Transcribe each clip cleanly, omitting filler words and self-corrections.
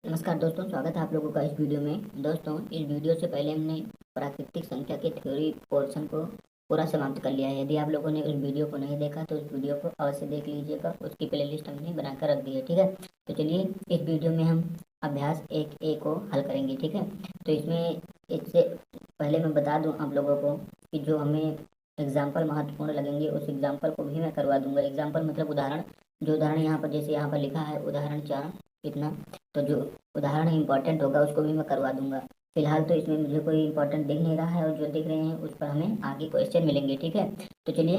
नमस्कार दोस्तों, स्वागत है आप लोगों का इस वीडियो में। दोस्तों, इस वीडियो से पहले हमने प्राकृतिक संख्या के थ्योरी पोर्शन को पूरा समाप्त कर लिया है। यदि आप लोगों ने उस वीडियो को नहीं देखा तो उस वीडियो को अवश्य देख लीजिएगा, उसकी प्लेलिस्ट हमने बनाकर रख दी है। ठीक है, तो चलिए इस वीडियो में हम अभ्यास 1A को हल करेंगे। ठीक है, तो इसमें इससे पहले मैं बता दूँ आप लोगों को कि जो हमें एग्जाम्पल महत्वपूर्ण लगेंगे उस एग्जाम्पल को भी मैं करवा दूंगा। एग्जाम्पल मतलब उदाहरण। जो उदाहरण यहाँ पर जैसे यहाँ पर लिखा है उदाहरण 4 कितना, तो जो उदाहरण इम्पोर्टेंट होगा उसको भी मैं करवा दूंगा। फिलहाल तो इसमें मुझे कोई इम्पोर्टेंट दिख नहीं रहा है, और जो दिख रहे हैं उस पर हमें आगे क्वेश्चन मिलेंगे। ठीक है, तो चलिए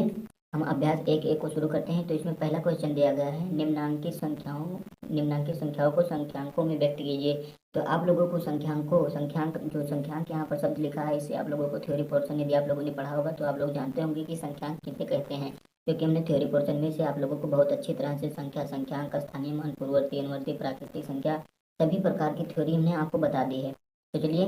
हम अभ्यास 1A को शुरू करते हैं। तो इसमें पहला क्वेश्चन दिया गया है, निम्नांकित संख्याओं को संख्यांकों में व्यक्त कीजिए। तो आप लोगों को संख्यांक यहाँ पर शब्द लिखा है, इससे आप लोगों को थ्योरी पोर्शन यदि आप लोगों ने पढ़ा होगा तो आप लोग जानते होंगे कि संख्यांक किसे कहते हैं, क्योंकि हमने थ्योरी पोर्शन में से आप लोगों को बहुत अच्छी तरह से संख्यांक, स्थानीय मान, पूर्ववर्ती, अनुवर्ती, प्राकृतिक संख्या, सभी प्रकार की थ्योरी हमने आपको बता दी है। तो चलिए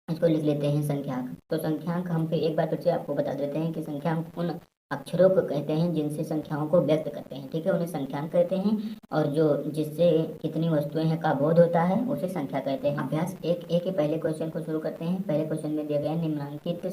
इसको लिख लेते हैं संख्यांक। तो संख्यांक हम फिर से आपको बता देते हैं कि संख्यांक उन अक्षरों को कहते हैं जिनसे संख्याओं को व्यक्त करते हैं। ठीक है, उन्हें संख्यांक कहते हैं, और जो जिससे कितनी वस्तुएं हैं का बोध होता है उसे संख्या कहते हैं। अभ्यास 1A के पहले क्वेश्चन को शुरू करते हैं। पहले क्वेश्चन में दिया गया है, निम्नांकित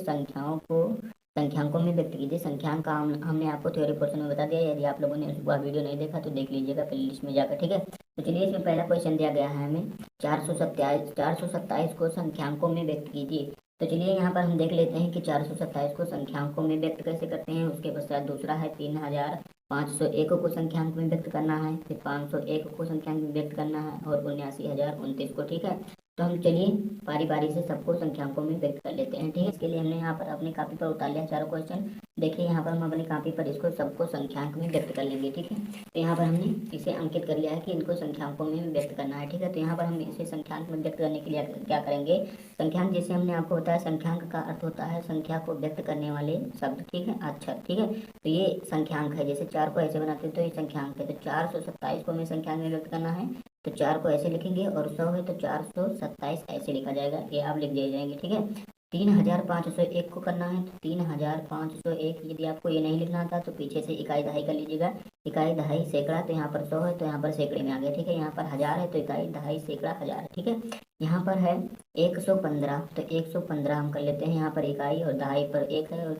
संख्यांकों में व्यक्त कीजिए। संख्यांक का हमने आपको थ्योरी पोर्शन में बता दिया। यदि आप लोगों ने वह वीडियो नहीं देखा तो देख लीजिएगा प्लेलिस्ट में जाकर। ठीक है, तो चलिए इसमें पहला क्वेश्चन दिया गया है हमें 427 को संख्यांकों में व्यक्त कीजिए। तो चलिए यहाँ पर हम देख लेते हैं कि 427 को संख्यांकों में व्यक्त कैसे करते हैं। उसके पश्चात दूसरा है 3501 को संख्यांक में व्यक्त करना है, फिर 501 को संख्यांक में व्यक्त करना है, और 79029 को। ठीक है, तो हम चलिए बारी बारी से सबको संख्यांकों में व्यक्त कर लेते हैं। ठीक है, इसके लिए हमने यहाँ पर अपनी कॉपी पर उतार लिया चारों क्वेश्चन। देखिए यहाँ पर हम अपनी कॉपी पर इसको सबको संख्यांक में व्यक्त कर लेंगे। ठीक है, तो यहाँ पर हमने इसे अंकित कर लिया है कि इनको संख्यांकों में व्यक्त करना है। ठीक है, तो यहाँ पर हम इसे संख्यांक में व्यक्त करने के लिए क्या करेंगे, संख्यांक जैसे हमने आपको बताया, संख्यांक का अर्थ होता है संख्या को व्यक्त करने वाले शब्द। ठीक है, अच्छा ठीक है, तो ये संख्यांक है। जैसे 4 को ऐसे बनाते हैं तो ये संख्यांक है। तो 427 को हमें संख्यांक में व्यक्त करना है, तो 4 को ऐसे लिखेंगे, और 100 है तो 427 ऐसे लिखा जाएगा, ये आप लिख दिए जाएंगे। ठीक है, 3501 को करना है, तो 3501, यदि आपको ये नहीं लिखना था तो पीछे से इकाई दहाई कर लीजिएगा। इकाई दहाई सैकड़ा, तो यहाँ पर 100 है तो यहाँ पर सैकड़े में आ गया। ठीक है, यहाँ पर 1000 है तो इकाई दहाई सैकड़ा 1000। ठीक है, यहाँ पर है 115, तो 115 हम कर लेते हैं। यहाँ पर इकाई और दहाई पर 1 है, और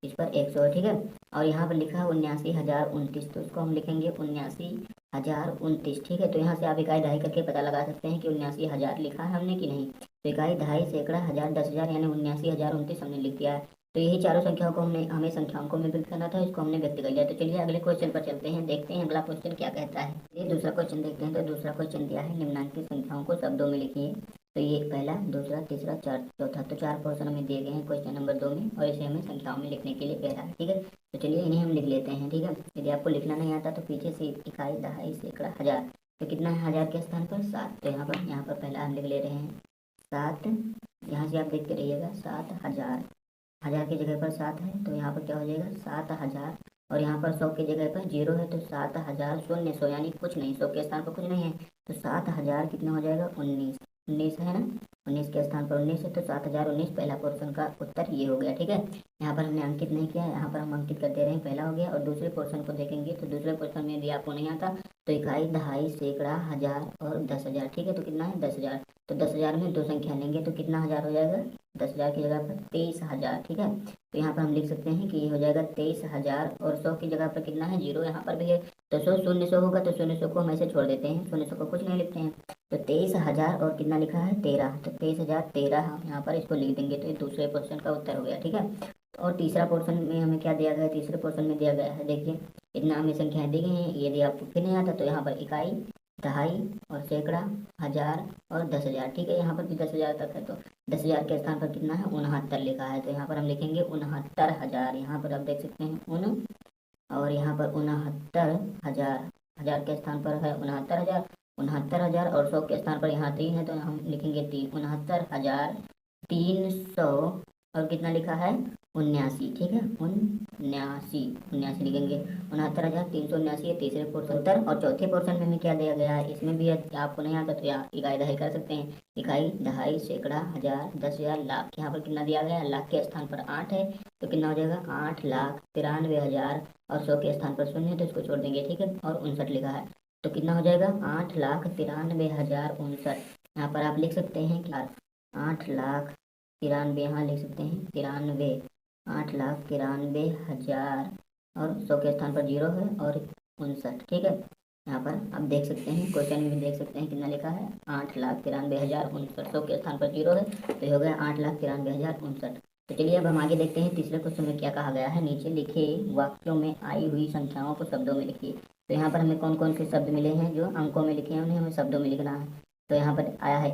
इस पर 100 है। ठीक है, और यहाँ पर लिखा है 79,029, तो उसको हम लिखेंगे 79,029। ठीक है, तो यहाँ से आप इकाई दहाई करके पता लगा सकते हैं कि 79,000 लिखा है हमने कि नहीं। तो इकाई दहाई सैकड़ा हजार 10,000 यानी 79,029 हमने लिख दिया है। तो यही चारों संख्याओं को हमें संख्याओं में व्यक्त करना था, इसको हमने व्यक्त कर लिया। तो चलिए अगले क्वेश्चन पर चलते हैं, देखते हैं अगला क्वेश्चन क्या कहता है। ये दूसरा क्वेश्चन देखते हैं। तो दूसरा क्वेश्चन दिया है, निम्नांकित संख्याओं को शब्दों में लिखिए। तो ये पहला, दूसरा, तीसरा, चौथा, तो 4 पोर्शन हमें दिए गए हैं क्वेश्चन नंबर 2 में, और इसे हमें संख्याओं में लिखने के लिए कह रहा है। ठीक है, तो चलिए इन्हें हम लिख लेते हैं। ठीक है, यदि आपको लिखना नहीं आता तो पीछे से इकाई दहाई सैकड़ा हजार, तो कितना है हजार के स्थान पर 7। तो यहाँ पर पहला हम लिख ले रहे हैं 7। यहाँ से आप देखते रहिएगा 7,000, हजार की जगह पर 7 है तो यहाँ पर क्या हो जाएगा 7,000, और यहाँ पर 100 की जगह पर 0 है तो 7,000 शून्य 100 यानी कुछ नहीं, 100 के स्थान पर कुछ नहीं है, तो 7,000 कितना हो जाएगा 19। 19 है ना, 19 के स्थान पर 19 है तो 7,019 पहला पोर्शन का उत्तर ये हो गया। ठीक है, यहाँ पर हमने अंकित नहीं किया है, यहाँ पर हम अंकित कर दे रहे हैं, पहला हो गया। और दूसरे पोर्शन को देखेंगे तो दूसरे पोर्शन में भी आपको नहीं आता, तो इकाई दहाई सैकड़ा हजार और 10,000। ठीक है, तो कितना है 10,000, तो 10,000 में दो संख्या लेंगे तो कितना हजार हो जाएगा, 10,000 की जगह पर 23,000। ठीक है, तो यहाँ पर हम लिख सकते हैं कि ये हो जाएगा 23,000, और 100 की जगह पर कितना है 0 यहाँ पर भी है, तो 100 शून्य 100 होगा, तो शून्य 100 को हम ऐसे छोड़ देते हैं, शून्य 100 को कुछ नहीं लिखते हैं। तो 23,000 और कितना लिखा है 13, तो 23,013 हम यहाँ पर इसको लिख देंगे, तो ये दूसरे क्वेश्चन का उत्तर हो गया। ठीक है, और तीसरा पोर्शन में हमें क्या दिया गया है, तीसरे पोर्शन में दिया गया है, देखिए इतना हमें संख्याएं दी गई हैं। यदि आपको फिर नहीं आता तो यहाँ पर इकाई दहाई और सैकड़ा हजार और 10,000। ठीक है, यहाँ पर भी 10,000 तक है, तो 10,000 के स्थान पर कितना है 69 लिखा है, तो यहाँ पर हम लिखेंगे 69,000। यहाँ पर आप देख सकते हैं और यहाँ पर 69,000, हजार के स्थान पर है 69,000, 69,000, और 100 के स्थान पर यहाँ 3 है तो हम लिखेंगे 3, 69,300, और कितना लिखा है 79। ठीक है, 79 लिखेंगे, 69,379 तीसरे पोर्शन उत्तर। और चौथे पोर्शन में हमें क्या दिया गया है, इसमें भी आपको नहीं आता तो यहाँ इकाई दहाई कर सकते हैं, इकाई दहाई सैकड़ा हजार 10,000 लाख। यहाँ पर कितना दिया गया है, लाख के स्थान पर 8 है तो कितना हो जाएगा 8,93,000, और 100 के स्थान पर शून्य है तो इसको छोड़ देंगे। ठीक है, और 59 लिखा है, तो कितना हो जाएगा 8,93,059। यहाँ पर आप लिख सकते हैं कि 8,93,000, यहाँ लिख सकते हैं 93, 8,93,000 और 100 के स्थान पर 0 है और 59, ठीक है। यहाँ पर आप देख सकते हैं, क्वेश्चन में भी देख सकते हैं कितना लिखा है 8,93,059, 100 के स्थान पर 0 है तो ये हो गया 8,93,059। तो चलिए अब हम आगे देखते हैं तीसरे क्वेश्चन में क्या कहा गया है। नीचे लिखे वाक्यों में आई हुई संख्याओं को शब्दों में लिखिए। तो यहाँ पर हमें कौन कौन से शब्द मिले हैं, जो अंकों में लिखे हैं उन्हें हमें शब्दों में लिखना है। तो यहाँ पर आया है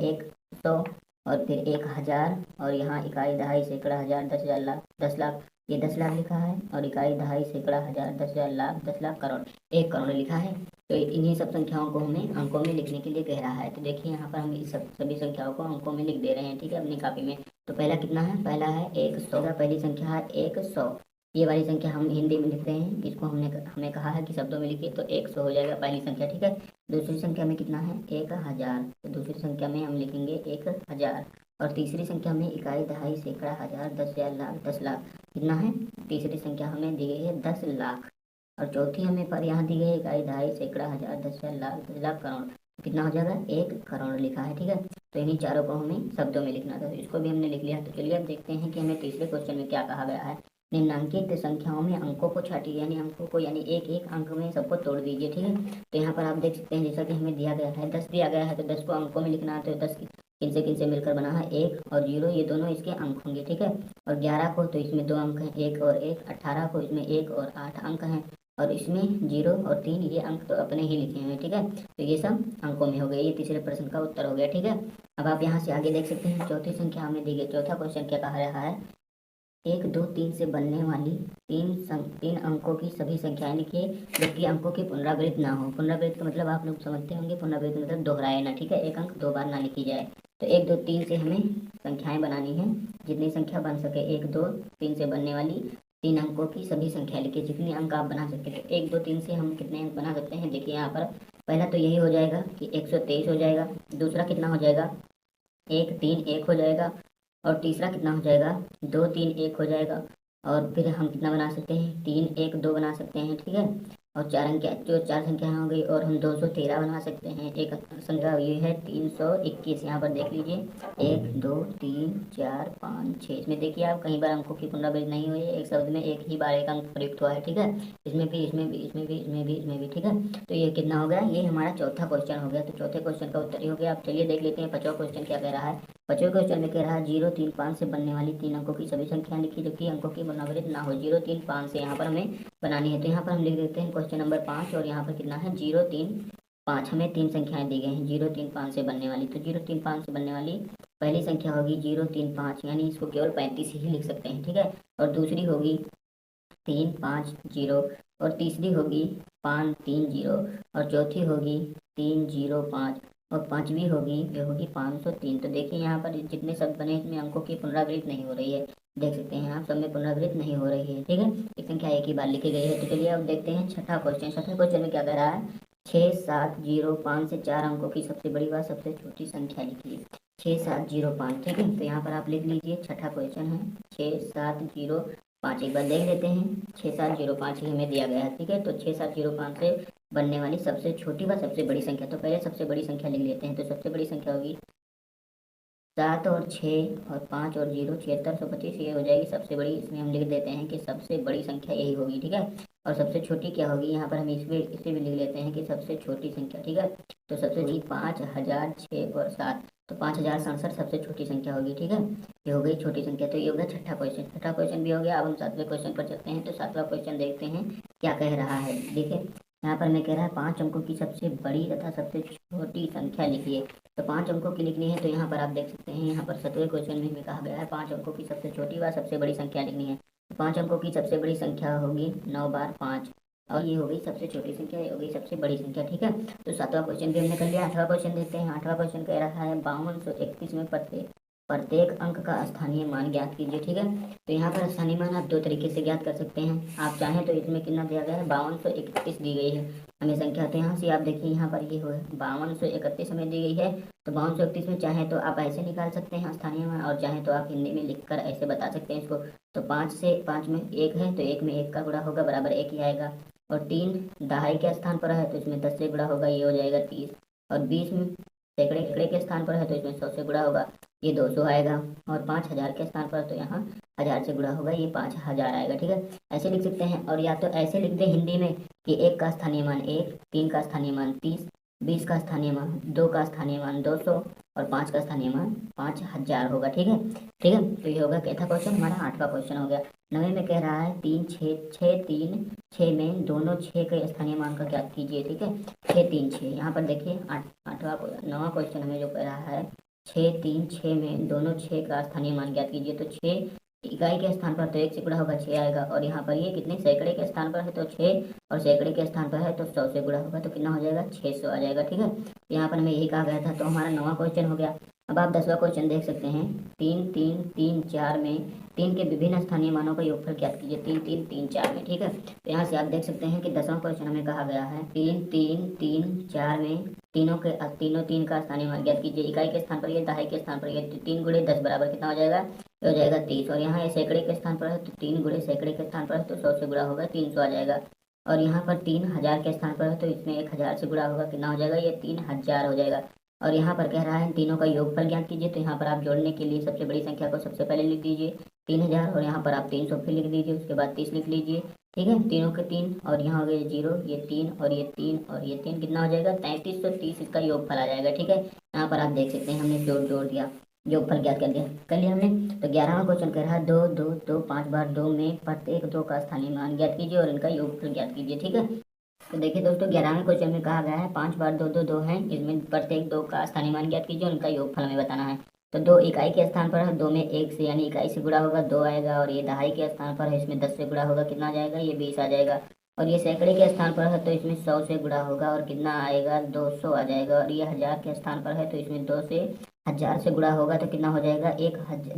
100 और फिर 1,000 और यहाँ इकाई, दहाई, सैकड़ा, हजार, 10,000, लाख, 10 लाख, ये 10 लाख लिखा है और इकाई, दहाई, सैकड़ा, हजार, 10,000, लाख, 10 लाख, करोड़, 1 करोड़ लिखा है। तो इन्हीं सब संख्याओं को हमें अंकों में लिखने के लिए कह रहा है। तो देखिए यहाँ पर हम इस सभी संख्याओं को अंकों में लिख दे रहे हैं, ठीक है, अपनी कॉपी में। तो पहला कितना है, पहला है 100, पहली संख्या है 100। ये वाली संख्या हम हिंदी में लिख रहे हैं, इसको हमें कहा है कि शब्दों में लिखिए, तो 100 हो जाएगा पहली संख्या, ठीक है। दूसरी संख्या में कितना है 1,000, तो दूसरी संख्या में हम लिखेंगे 1,000। और तीसरी संख्या में इकाई, दहाई, सैकड़ा, हजार, 10,000, लाख, 10 लाख, कितना है, तीसरी संख्या हमें दी गई है 10 लाख। और चौथी हमें पर यहाँ दी गई है इकाई, दहाई, सैकड़ा, हजार, 10,000, लाख, 10 लाख, करोड़, कितना हो जाएगा 1 करोड़ लिखा है, ठीक है। तो इन्हीं चारों को हमें शब्दों में लिखना था, इसको भी हमने लिख लिया। तो चलिए अब देखते हैं कि हमें तीसरे क्वेश्चन में क्या कहा गया है। निम्नांकित संख्याओं में अंकों को छाटिए, यानी अंकों को, यानी एक एक अंक में सबको तोड़ दीजिए, ठीक है। तो यहाँ पर आप देख सकते हैं जैसा कि हमें दिया गया है 10 दिया गया है, तो 10 को अंकों में लिखना है। तो 10 किन से मिलकर बना है 1 और 0, ये दोनों इसके अंक होंगे, ठीक है। और 11 को तो इसमें 2 अंक हैं, 1 और 1। 18 को इसमें 1 और 8 अंक हैं, और इसमें 0 और 3, ये अंक तो अपने ही लिखे हैं, ठीक है। तो ये सब अंकों में हो गए, ये तीसरे प्रश्न का उत्तर हो गया, ठीक है। अब आप यहाँ से आगे देख सकते हैं चौथी संख्या हमें दी गई। चौथा क्वेश्चन क्या कह रहा है, 1, 2, 3 से बनने वाली तीन अंकों की सभी संख्याएं लिखिए जबकि अंकों की पुनरावृत्ति ना हो। पुनरावृत्ति का मतलब आप लोग समझते होंगे, पुनरावृत्ति मतलब दोहराए ना, ठीक है, एक अंक 2 बार ना लिखी जाए। तो 1, 2, 3 से हमें संख्याएं बनानी है, जितनी संख्या बन सके 1, 2, 3 से बनने वाली 3 अंकों की सभी संख्या लिखिए, जितनी अंक आप बना सकते हैं। 1, 2, 3 से हम कितने अंक बना सकते हैं, देखिए यहाँ पर पहला तो यही हो जाएगा कि 123 हो जाएगा। दूसरा कितना हो जाएगा 1, 3, 1 हो जाएगा। और तीसरा कितना हो जाएगा 2, 3, 1 हो जाएगा। और फिर हम कितना बना सकते हैं 3, 1, 2 बना सकते हैं, ठीक है। और चार संख्याएं हो गई, और हम 213 बना सकते हैं। एक संख्या ये है 321, यहाँ पर देख लीजिए 1, 2, 3, 4, 5, 6। इसमें देखिए आप कहीं बार अंकों की पुनरावृत्ति नहीं हुई है, एक शब्द में एक ही बार एक अंक प्रयुक्त हुआ है, ठीक है। इसमें भी, इसमें भी, इसमें भी, इसमें भी, इसमें भी, ठीक है। तो ये कितना हो गया, ये हमारा चौथा क्वेश्चन हो गया। तो चौथे क्वेश्चन का उत्तर ही हो गया। अब चलिए देख लेते हैं पांचवा क्वेश्चन क्या कह रहा है। पांचवें क्वेश्चन में कह रहा है 0, 3, 5 से बनने वाली 3 अंकों की सभी संख्याएं लिखी जबकि अंकों की पुनरावृत्ति ना हो। 0, 3, 5 से यहाँ पर हमें बनानी है, तो यहाँ पर हम लिख देते हैं क्वेश्चन नंबर 5, और यहाँ पर कितना है 0, 3, 5, हमें 3 संख्याएं दी गई हैं 0, 3, 5 से बनने वाली। तो 0, 3, 5 से बनने वाली पहली संख्या होगी 0, 3, 5, यानी इसको केवल 35 ही लिख सकते हैं, ठीक है। और दूसरी होगी 3, 5, 0, और तीसरी होगी 5, 3, 0, और चौथी होगी 3, 0, 5, और पांचवी होगी ये होगी 503। तो देखिए यहाँ पर जितने शब्द बने इसमें अंकों की पुनरावृत्ति नहीं हो रही है, देख सकते हैं आप, सब में पुनरावृत्ति नहीं हो रही है, ठीक है। एक संख्या एक ही बार लिखी गई है। तो चलिए अब देखते हैं छठा क्वेश्चन। छठे क्वेश्चन में क्या कह रहा है, 6, 7, 0, 5 से 4 अंकों की सबसे बड़ी व सबसे छोटी संख्या लिखिए। 6, 7, 0, 5, ठीक है। तो यहाँ पर आप लिख लीजिए, छठा क्वेश्चन है 6, 7, 0, 5। एक बार देख लेते हैं, 6, 7, 0, 5 ही हमें दिया गया है, ठीक है। तो 6, 7, 0, 5 से बनने वाली सबसे छोटी व सबसे बड़ी संख्या, तो पहले सबसे बड़ी संख्या लिख लेते हैं। तो सबसे बड़ी संख्या होगी 7 और 6 और 5 और 0, 7625, ये हो जाएगी सबसे बड़ी। इसमें हम लिख देते हैं कि सबसे बड़ी संख्या यही होगी, ठीक है। और सबसे छोटी क्या होगी, यहाँ पर हम इसे भी लिख लेते हैं कि सबसे छोटी संख्या, ठीक है। तो सबसे छोटी 5006 और 7, तो 5067 सबसे छोटी संख्या होगी, ठीक है। ये हो गई छोटी संख्या। तो ये हो गया छठा क्वेश्चन। छठा क्वेश्चन भी हो गया। अब हम सातवें क्वेश्चन पर चलते हैं। तो सातवां क्वेश्चन देखते हैं क्या कह रहा है। देखिए यहाँ पर मैं कह रहा है 5 अंकों की सबसे बड़ी तथा सबसे छोटी संख्या लिखिए। तो 5 अंकों की लिखनी है, तो यहाँ पर आप देख सकते हैं, यहाँ पर 7वें क्वेश्चन में हमें कहा गया है 5 अंकों की सबसे छोटी व सबसे बड़ी संख्या लिखनी है। तो 5 अंकों की सबसे बड़ी संख्या होगी 9 बार 5, और ये हो गई सबसे छोटी संख्या, ये हो गई सबसे बड़ी संख्या, ठीक है। तो सातवां क्वेश्चन भी हमने कर लिया। आठवां क्वेश्चन देखते हैं। आठवां क्वेश्चन कह रहा है 5231 में प्रत्येक अंक का स्थानीय मान ज्ञात कीजिए, ठीक है। तो यहाँ पर स्थानीय मान आप 2 तरीके से ज्ञात कर सकते हैं। आप चाहें तो इसमें कितना दिया गया है 5231 दी गई है हमें संख्या। तो यहाँ से आप देखिए, यहाँ पर ये हो 5231 हमें दी गई है। तो 5231 में चाहे तो आप ऐसे निकाल सकते हैं स्थानीय मान, और चाहे तो आप हिंदी में लिखकर ऐसे बता सकते हैं इसको। तो 5 से 5 में 1 है, तो 1 में 1 का गुणा होगा बराबर 1 ही आएगा। और 3 दहाई के स्थान पर है तो इसमें 10 से गुणा होगा, ये हो जाएगा 30। और 20 में सैकड़े के स्थान पर है तो इसमें 100 से गुणा होगा, ये 200 आएगा। और 5000 के स्थान पर तो यहाँ 1000 से गुणा होगा, ये 5000 आएगा। ठीक है, ऐसे लिख सकते हैं। और या तो ऐसे लिख दे हिंदी में कि 1 का स्थानीय मान 1, 3 का स्थानीय मान 30, 20 का स्थानीय मान 2 का स्थानीय मान 200 और 5 का स्थानीय मान 5000 होगा। ठीक है, ठीक है। तो ये होगा कैथा क्वेश्चन, हमारा 8वां क्वेश्चन हो गया। 9वें में कह रहा है 3 6 6 3 6 में दोनों 6 के स्थानीय मान का ज्ञात कीजिए। ठीक है, 6 3 6, यहाँ पर देखिए 9वां क्वेश्चन हमें जो कह रहा है 6 3 6 में दोनों 6 का स्थानीय मान ज्ञात कीजिए। तो 6 इकाई के स्थान पर तो 1 से गुणा होगा, 6 आएगा। और यहाँ पर ये कितने सैकड़े के स्थान पर है तो 6, और सैकड़े के स्थान पर है तो 100 से गुणा होगा, तो कितना हो जाएगा 600 आ जाएगा। ठीक है, यहाँ पर हमें यही कहा गया था। तो हमारा 9वां क्वेश्चन हो गया। अब आप 10वां क्वेश्चन देख सकते हैं। 3 3 3 4 में 3 के विभिन्न स्थानीय मानों का योगफल ज्ञात कीजिए। 3 3 3 4 में। ठीक है, तो यहाँ से आप देख सकते हैं कि 10वां क्वेश्चन हमें कहा गया है 3 3 3 4 में तीनों 3 का स्थानीय मान ज्ञात कीजिए। इकाई के स्थान पर ये, दहाई के स्थान पर ये, 3 गुणे 10 बराबर कितना हो जाएगा, हो जाएगा 30। और यहाँ ये सैकड़े के स्थान पर है तो 3 गुणे सैकड़े के स्थान पर है तो 100 से गुणा होगा, 300 आ जाएगा। और यहाँ पर 3000 के स्थान पर है तो इसमें 1000 से गुणा होगा, कितना हो जाएगा, ये 3000 हो जाएगा। और यहाँ पर कह रहा है तीनों का योगफल ज्ञात कीजिए। तो यहाँ पर आप जोड़ने के लिए सबसे बड़ी संख्या को सबसे पहले लिख दीजिए 3000, और यहाँ पर आप 300 फिर लिख दीजिए, उसके बाद 30 लिख लीजिए। ठीक है, तीनों के 3, और यहाँ हो गए 0, ये 3 और ये 3 और ये 3, कितना हो जाएगा 3330, इसका योगफल आ जाएगा। ठीक है, यहाँ पर आप देख सकते हैं हमने जोड़ दिया, योगफल ज्ञात कर लिया हमने। तो 11वां क्वेश्चन कह रहा है 2 2 2 5 बार 2 में प्रत्येक 2 का स्थानीय मान ज्ञात कीजिए और इनका योगफल ज्ञात कीजिए। ठीक है, तो देखिए दोस्तों 11वें क्वेश्चन में कहा गया है 5 बार 2 2 2 है, इसमें प्रत्येक 2 का स्थानीय मान ज्ञात कीजिए और उनका योगफल हमें बताना है। तो 2 इकाई के स्थान पर है, 2 में 1 से यानी इकाई से गुणा होगा, 2 आएगा। और ये दहाई के स्थान पर है, इसमें 10 से गुणा होगा, कितना आ जाएगा, ये 20 आ जाएगा। और ये सैकड़े के स्थान पर है तो इसमें 100 से गुणा होगा और कितना आएगा, 200 आ जाएगा। और ये 1000 के स्थान पर है तो इसमें 2 से 1000 से गुणा होगा तो कितना हो जाएगा,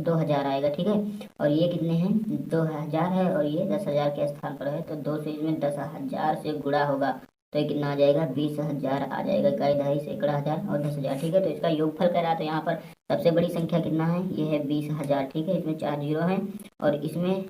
2000 आएगा। ठीक है, और ये कितने हैं, 2000 है, और ये 10,000 के स्थान पर है तो 2 से इसमें 10,000 से गुणा होगा तो ये कितना आ जाएगा, 20,000 आ जाएगा। इकाई दहाई सैकड़ा 1000 और 10,000। ठीक है, तो इसका योगफल कह रहा है तो यहाँ पर सबसे बड़ी संख्या कितना है, ये है 20,000। ठीक है, इसमें 4 जीरो हैं और इसमें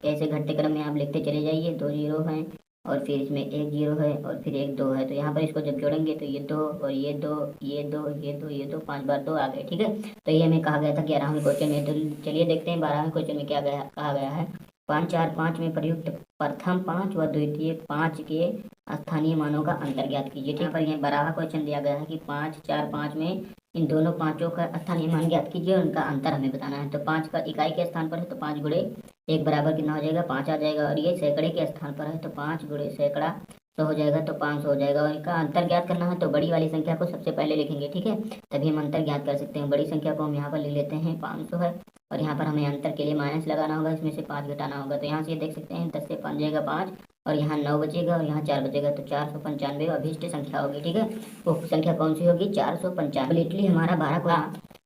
ऐसे घटते क्रम में आप लिखते चले जाइए, 2 जीरो हैं और फिर इसमें 1 जीरो है और फिर 1 2 है। तो यहाँ पर इसको जब जोड़ेंगे तो ये 2 और ये 2 ये 2 ये 2 ये 2, 5 बार 2 आ गए। ठीक है, तो ये हमें कहा गया था 11वें क्वेश्चन में। तो चलिए देखते हैं 12वें क्वेश्चन में क्या कहा गया है। 5 4 5 में प्रयुक्त प्रथम 5 व द्वितीय 5 के स्थानीय मानों का अंतर ज्ञात कीजिए। ठीक है, पर यह 12वां क्वेश्चन दिया गया है कि 5 4 5 में इन दोनों पांचों का स्थानीय मान ज्ञात कीजिए और उनका अंतर हमें बताना है। तो 5 का इकाई के स्थान पर है तो 5 गुणे 1 बराबर कितना हो जाएगा, 5 आ जाएगा। और ये सैकड़े के स्थान पर है तो 5 गुणे सैकड़ा 100 हो जाएगा तो 500 हो जाएगा। और इनका अंतर ज्ञात करना है तो बड़ी वाली संख्या को सबसे पहले लिखेंगे। ठीक है, तभी हम अंतर ज्ञात कर सकते हैं। बड़ी संख्या को हम यहाँ पर लिख लेते हैं 500 है, और यहाँ पर हमें अंतर के लिए माइनस लगाना होगा, इसमें से 5 घटाना होगा। तो यहाँ से देख सकते हैं 10 से 5 जाएगा 5 और यहाँ 9 बचेगा और यहाँ 4 बचेगा तो 495 अभिष्ट संख्या होगी। ठीक है, वो संख्या कौन सी होगी, 495। कंप्लीटली हमारा 12 का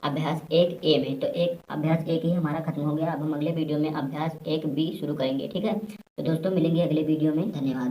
अभ्यास 1A में, तो एक अभ्यास 1 ही हमारा खत्म हो गया। अब हम अगले वीडियो में अभ्यास 1B शुरू करेंगे। ठीक है, तो दोस्तों मिलेंगे अगले वीडियो में, धन्यवाद।